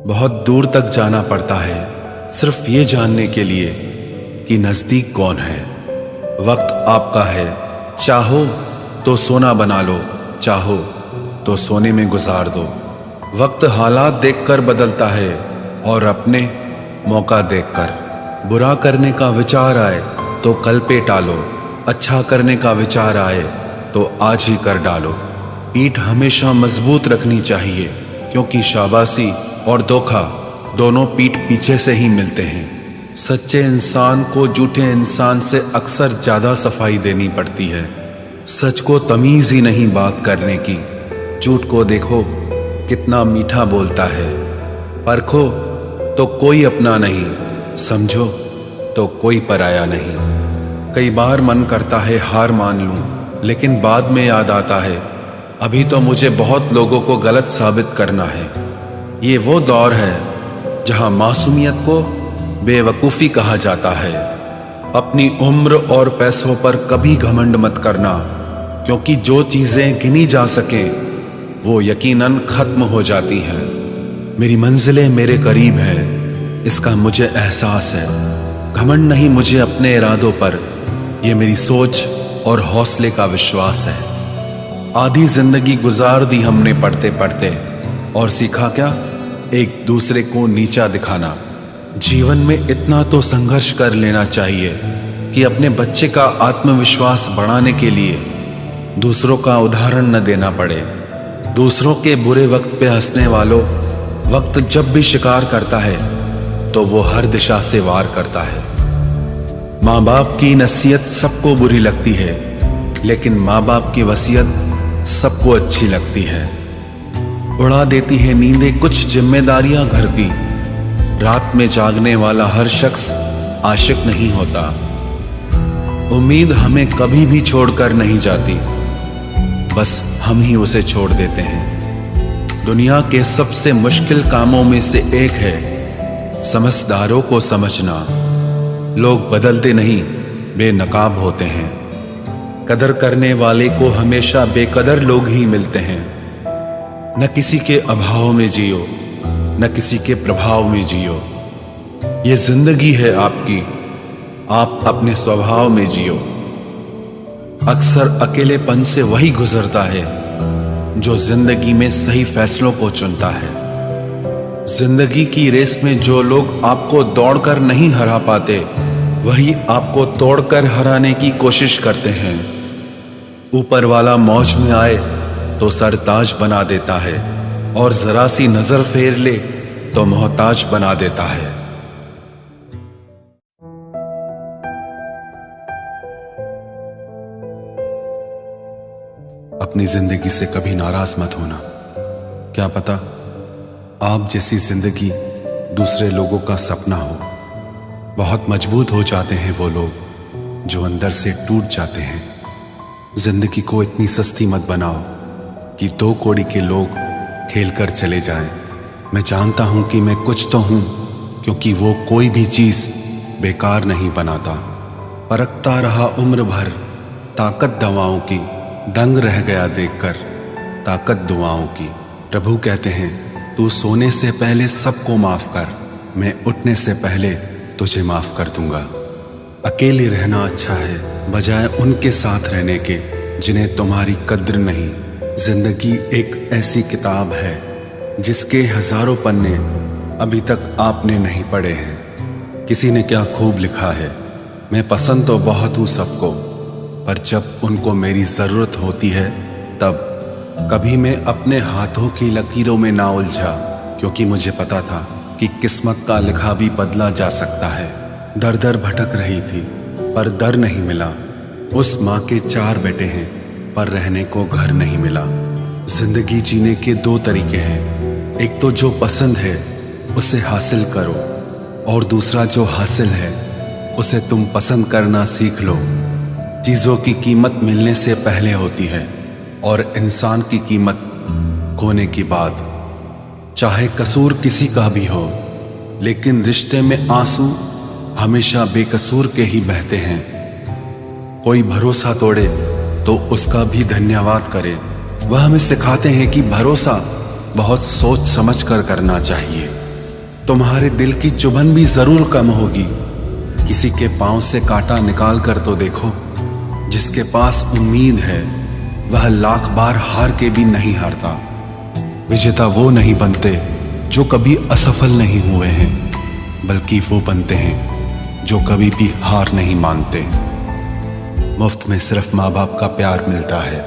बहुत दूर तक जाना पड़ता है सिर्फ ये जानने के लिए कि नजदीक कौन है। वक्त आपका है, चाहो तो सोना बना लो, चाहो तो सोने में गुजार दो। वक्त हालात देखकर बदलता है और अपने मौका देखकर। बुरा करने का विचार आए तो कल पे टालो, अच्छा करने का विचार आए तो आज ही कर डालो। पीठ हमेशा मजबूत रखनी चाहिए, क्योंकि शाबाशी और धोखा दोनों पीठ पीछे से ही मिलते हैं। सच्चे इंसान को झूठे इंसान से अक्सर ज्यादा सफाई देनी पड़ती है। सच को तमीज ही नहीं बात करने की। झूठ को देखो कितना मीठा बोलता है। परखो तो कोई अपना नहीं, समझो तो कोई पराया नहीं। कई बार मन करता है हार मान लूं, लेकिन बाद में याद आता है अभी तो मुझे बहुत लोगों को गलत साबित करना है। ये वो दौर है जहां मासूमियत को बेवकूफ़ी कहा जाता है। अपनी उम्र और पैसों पर कभी घमंड मत करना, क्योंकि जो चीज़ें गिनी जा सकें वो यकीनन खत्म हो जाती हैं। मेरी मंजिलें मेरे करीब हैं, इसका मुझे एहसास है। घमंड नहीं मुझे अपने इरादों पर, ये मेरी सोच और हौसले का विश्वास है। आधी जिंदगी गुजार दी हमने पढ़ते पढ़ते, और सीखा क्या? एक दूसरे को नीचा दिखाना। जीवन में इतना तो संघर्ष कर लेना चाहिए कि अपने बच्चे का आत्मविश्वास बढ़ाने के लिए दूसरों का उदाहरण न देना पड़े। दूसरों के बुरे वक्त पे हंसने वालों, वक्त जब भी शिकार करता है तो वो हर दिशा से वार करता है। माँ बाप की नसीहत सबको बुरी लगती है, लेकिन माँ बाप की वसीयत सबको अच्छी लगती है। उड़ा देती है नींदें कुछ जिम्मेदारियां घर की। रात में जागने वाला हर शख्स आशिक नहीं होता। उम्मीद हमें कभी भी छोड़कर नहीं जाती, बस हम ही उसे छोड़ देते हैं। दुनिया के सबसे मुश्किल कामों में से एक है समझदारों को समझना। लोग बदलते नहीं, बेनकाब होते हैं। कदर करने वाले को हमेशा बेकदर लोग ही मिलते हैं। न किसी के अभाव में जियो, न किसी के प्रभाव में जियो। ये जिंदगी है आपकी, आप अपने स्वभाव में जियो। अक्सर अकेलेपन से वही गुजरता है जो जिंदगी में सही फैसलों को चुनता है। जिंदगी की रेस में जो लोग आपको दौड़कर नहीं हरा पाते, वही आपको तोड़कर हराने की कोशिश करते हैं। ऊपर वाला मौज में आए तो सरताज बना देता है, और जरा सी नजर फेर ले तो मोहताज बना देता है। अपनी जिंदगी से कभी नाराज मत होना। क्या पता आप जैसी जिंदगी दूसरे लोगों का सपना हो। बहुत मजबूत हो जाते हैं वो लोग जो अंदर से टूट जाते हैं। जिंदगी को इतनी सस्ती मत बनाओ कि 2 कौड़ी के लोग खेल कर चले जाएं। मैं जानता हूं कि मैं कुछ तो हूं, क्योंकि वो कोई भी चीज बेकार नहीं बनाता। परखता रहा उम्र भर ताकत दवाओं की, दंग रह गया देखकर ताकत दुआओं की। प्रभु कहते हैं तू सोने से पहले सबको माफ कर, मैं उठने से पहले तुझे माफ कर दूंगा। अकेले रहना अच्छा है बजाय उनके साथ रहने के जिन्हें तुम्हारी कद्र नहीं। जिंदगी एक ऐसी किताब है जिसके हजारों पन्ने अभी तक आपने नहीं पढ़े हैं। किसी ने क्या खूब लिखा है, मैं पसंद तो बहुत हूँ सबको, पर जब उनको मेरी जरूरत होती है तब। कभी मैं अपने हाथों की लकीरों में ना उलझा, क्योंकि मुझे पता था कि किस्मत का लिखा भी बदला जा सकता है। दर दर भटक रही थी पर दर नहीं मिला। उस माँ के 4 बेटे हैं पर रहने को घर नहीं मिला। जिंदगी जीने के 2 तरीके हैं, एक तो जो पसंद है उसे हासिल करो, और दूसरा जो हासिल है उसे तुम पसंद करना सीख लो। चीज़ों की कीमत मिलने से पहले होती है, और इंसान की कीमत खोने के बाद। चाहे कसूर किसी का भी हो, लेकिन रिश्ते में आंसू हमेशा बेकसूर के ही बहते हैं। कोई भरोसा तोड़े तो उसका भी धन्यवाद करे। वह हमें सिखाते हैं कि भरोसा बहुत सोच समझ कर करना चाहिए। तुम्हारे दिल की चुभन भी जरूर कम होगी। किसी के पांव से कांटा निकाल कर तो देखो। जिसके पास उम्मीद है वह लाख बार हार के भी नहीं हारता। विजेता वो नहीं बनते जो कभी असफल नहीं हुए हैं, बल्कि वो बनते हैं जो कभी भी हार नहीं मानते। मुफ्त में सिर्फ माँ बाप का प्यार मिलता है।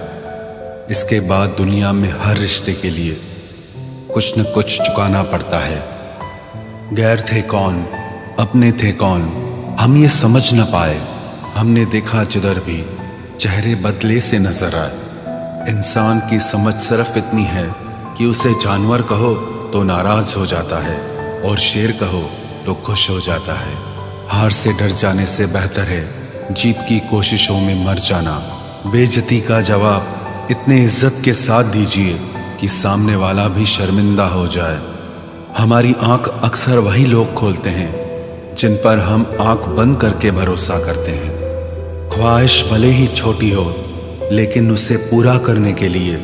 इसके बाद दुनिया में हर रिश्ते के लिए कुछ न कुछ चुकाना पड़ता है। गैर थे कौन, अपने थे कौन, हम ये समझ न पाए। हमने देखा जिधर भी चेहरे बदले से नजर आए। इंसान की समझ सिर्फ इतनी है कि उसे जानवर कहो तो नाराज हो जाता है और शेर कहो तो खुश हो जाता है। हार से डर जाने से बेहतर है जीत की कोशिशों में मर जाना। बेइज्जती का जवाब इतने इज्जत के साथ दीजिए कि सामने वाला भी शर्मिंदा हो जाए। हमारी आंख अक्सर वही लोग खोलते हैं जिन पर हम आंख बंद करके भरोसा करते हैं। ख्वाहिश भले ही छोटी हो, लेकिन उसे पूरा करने के लिए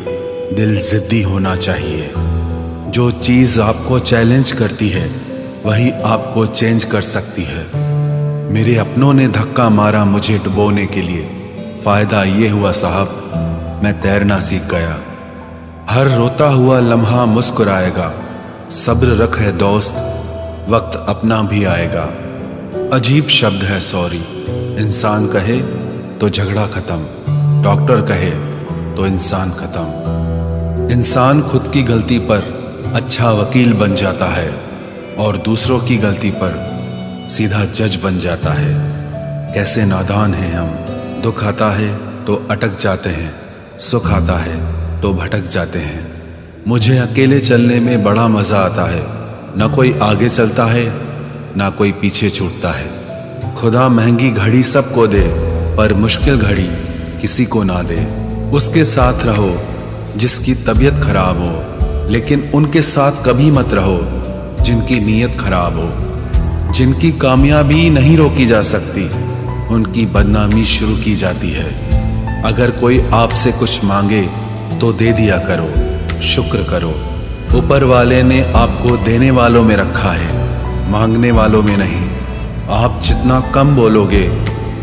दिल जिद्दी होना चाहिए। जो चीज़ आपको चैलेंज करती है वही आपको चेंज कर सकती है। मेरे अपनों ने धक्का मारा मुझे डुबोने के लिए। फ़ायदा ये हुआ साहब, मैं तैरना सीख गया। हर रोता हुआ लम्हा मुस्कुराएगा। सब्र रख है दोस्त, वक्त अपना भी आएगा। अजीब शब्द है सॉरी। इंसान कहे तो झगड़ा खत्म, डॉक्टर कहे तो इंसान खत्म। इंसान खुद की गलती पर अच्छा वकील बन जाता है और दूसरों की गलती पर सीधा जज बन जाता है। कैसे नादान हैं हम। दुख आता है तो अटक जाते हैं, सुख आता है तो भटक जाते हैं। मुझे अकेले चलने में बड़ा मज़ा आता है। ना कोई आगे चलता है ना कोई पीछे छूटता है। खुदा महंगी घड़ी सबको दे, पर मुश्किल घड़ी किसी को ना दे। उसके साथ रहो जिसकी तबीयत खराब हो, लेकिन उनके साथ कभी मत रहो जिनकी नीयत खराब हो। जिनकी कामयाबी नहीं रोकी जा सकती, उनकी बदनामी शुरू की जाती है। अगर कोई आपसे कुछ मांगे तो दे दिया करो, शुक्र करो। ऊपर वाले ने आपको देने वालों में रखा है, मांगने वालों में नहीं। आप जितना कम बोलोगे,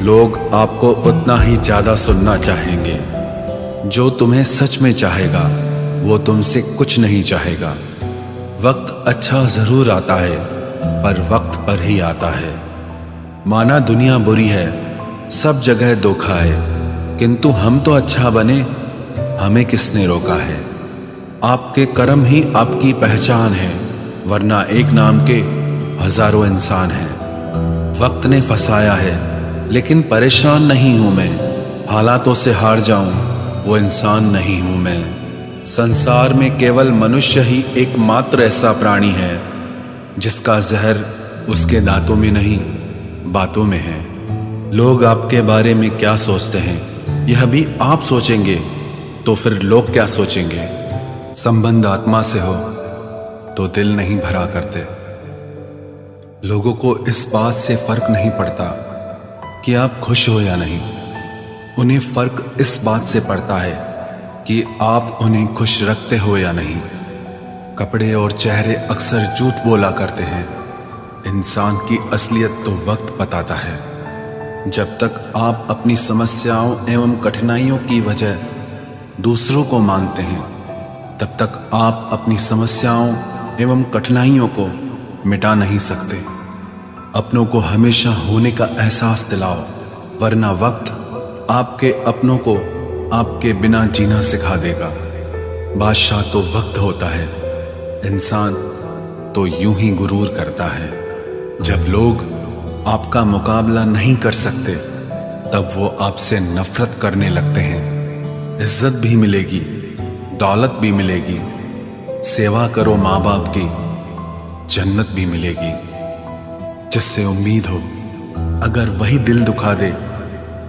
लोग आपको उतना ही ज़्यादा सुनना चाहेंगे। जो तुम्हें सच में चाहेगा वो तुमसे कुछ नहीं चाहेगा। वक्त अच्छा ज़रूर आता है, पर वक्त पर ही आता है। माना दुनिया बुरी है, सब जगह धोखा है, किंतु हम तो अच्छा बने, हमें किसने रोका है। आपके कर्म ही आपकी पहचान है, वरना एक नाम के हजारों इंसान हैं। वक्त ने फंसाया है, लेकिन परेशान नहीं हूं मैं। हालातों से हार जाऊं वो इंसान नहीं हूं मैं। संसार में केवल मनुष्य ही एकमात्र ऐसा प्राणी है जिसका जहर उसके दांतों में नहीं, बातों में है। लोग आपके बारे में क्या सोचते हैं यह भी आप सोचेंगे तो फिर लोग क्या सोचेंगे। संबंध आत्मा से हो तो दिल नहीं भरा करते। लोगों को इस बात से फर्क नहीं पड़ता कि आप खुश हो या नहीं। उन्हें फर्क इस बात से पड़ता है कि आप उन्हें खुश रखते हो या नहीं। कपड़े और चेहरे अक्सर झूठ बोला करते हैं। इंसान की असलियत तो वक्त बताता है। जब तक आप अपनी समस्याओं एवं कठिनाइयों की वजह दूसरों को मानते हैं, तब तक आप अपनी समस्याओं एवं कठिनाइयों को मिटा नहीं सकते। अपनों को हमेशा होने का एहसास दिलाओ, वरना वक्त आपके अपनों को आपके बिना जीना सिखा देगा। बादशाह तो वक्त होता है, इंसान तो यूं ही गुरूर करता है। जब लोग आपका मुकाबला नहीं कर सकते, तब वो आपसे नफरत करने लगते हैं। इज्जत भी मिलेगी, दौलत भी मिलेगी। सेवा करो माँ बाप की, जन्नत भी मिलेगी। जिससे उम्मीद हो, अगर वही दिल दुखा दे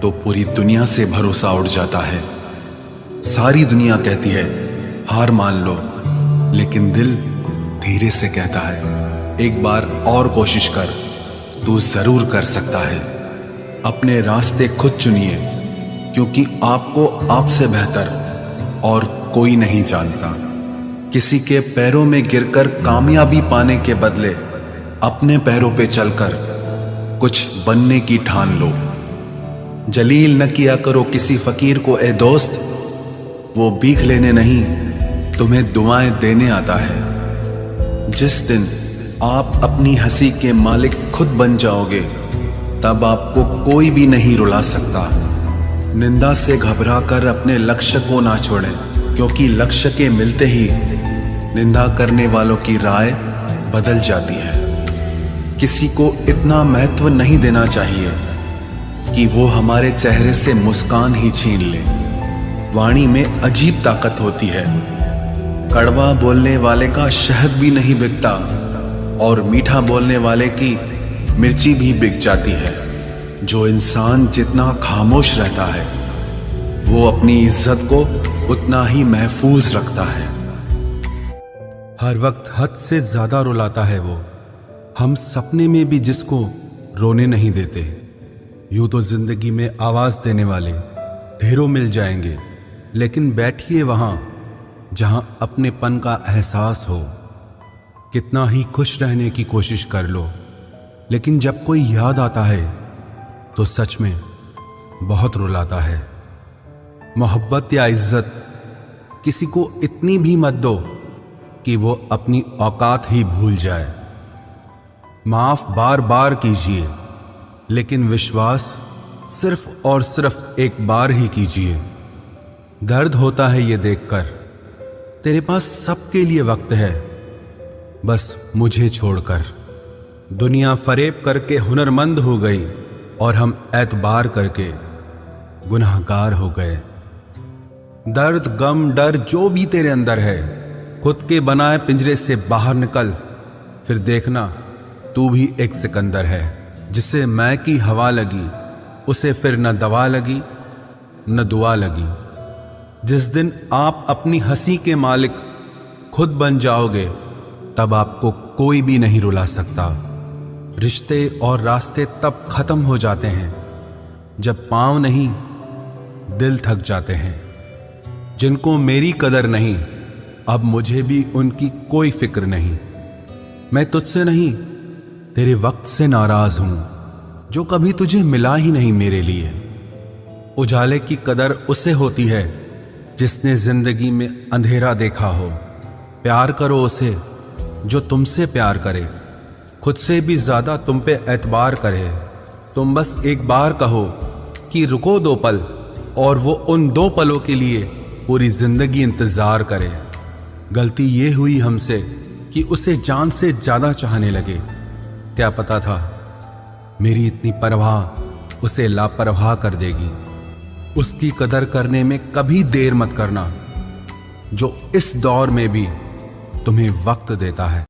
तो पूरी दुनिया से भरोसा उड़ जाता है। सारी दुनिया कहती है हार मान लो, लेकिन दिल धीरे से कहता है एक बार और कोशिश कर, तू जरूर कर सकता है। अपने रास्ते खुद चुनिए, क्योंकि आपको आपसे बेहतर और कोई नहीं जानता। किसी के पैरों में गिरकर कामयाबी पाने के बदले अपने पैरों पे चलकर कुछ बनने की ठान लो। जलील न किया करो किसी फकीर को ए दोस्त, वो भीख लेने नहीं तुम्हें दुआएं देने आता है। जिस दिन आप अपनी हंसी के मालिक खुद बन जाओगे, तब आपको कोई भी नहीं रुला सकता। निंदा से घबराकर अपने लक्ष्य को ना छोड़ें, क्योंकि लक्ष्य के मिलते ही निंदा करने वालों की राय बदल जाती है। किसी को इतना महत्व नहीं देना चाहिए कि वो हमारे चेहरे से मुस्कान ही छीन ले। वाणी में अजीब ताकत होती है। कड़वा बोलने वाले का शहद भी नहीं बिकता और मीठा बोलने वाले की मिर्ची भी बिक जाती है। जो इंसान जितना खामोश रहता है, वो अपनी इज्जत को उतना ही महफूज रखता है। हर वक्त हद से ज्यादा रुलाता है वो। हम सपने में भी जिसको रोने नहीं देते। यूं तो जिंदगी में आवाज देने वाले ढेरों मिल जाएंगे, लेकिन बैठिए वहां जहां अपनेपन का एहसास हो। कितना ही खुश रहने की कोशिश कर लो, लेकिन जब कोई याद आता है तो सच में बहुत रुलाता है। मोहब्बत या इज्जत किसी को इतनी भी मत दो कि वो अपनी औकात ही भूल जाए। माफ बार बार कीजिए, लेकिन विश्वास सिर्फ और सिर्फ एक बार ही कीजिए। दर्द होता है ये देखकर तेरे पास सबके लिए वक्त है, बस मुझे छोड़कर। दुनिया फरेब करके हुनरमंद हो गई और हम एतबार करके गुनाहगार हो गए। दर्द गम डर जो भी तेरे अंदर है, खुद के बनाए पिंजरे से बाहर निकल, फिर देखना तू भी एक सिकंदर है। जिसे मैं की हवा लगी, उसे फिर न दवा लगी न दुआ लगी। जिस दिन आप अपनी हंसी के मालिक खुद बन जाओगे, तब आपको कोई भी नहीं रुला सकता। रिश्ते और रास्ते तब खत्म हो जाते हैं जब पांव नहीं दिल थक जाते हैं। जिनको मेरी कदर नहीं, अब मुझे भी उनकी कोई फिक्र नहीं। मैं तुझसे नहीं, तेरे वक्त से नाराज हूं, जो कभी तुझे मिला ही नहीं मेरे लिए। उजाले की कदर उसे होती है जिसने जिंदगी में अंधेरा देखा हो। प्यार करो उसे जो तुमसे प्यार करे, खुद से भी ज्यादा तुम पे एतबार करे। तुम बस एक बार कहो कि रुको 2 पल, और वो उन 2 पलों के लिए पूरी जिंदगी इंतजार करे। गलती ये हुई हमसे कि उसे जान से ज्यादा चाहने लगे। क्या पता था मेरी इतनी परवाह उसे लापरवाह कर देगी। उसकी कदर करने में कभी देर मत करना, जो इस दौर में भी तुम्हें वक्त देता है।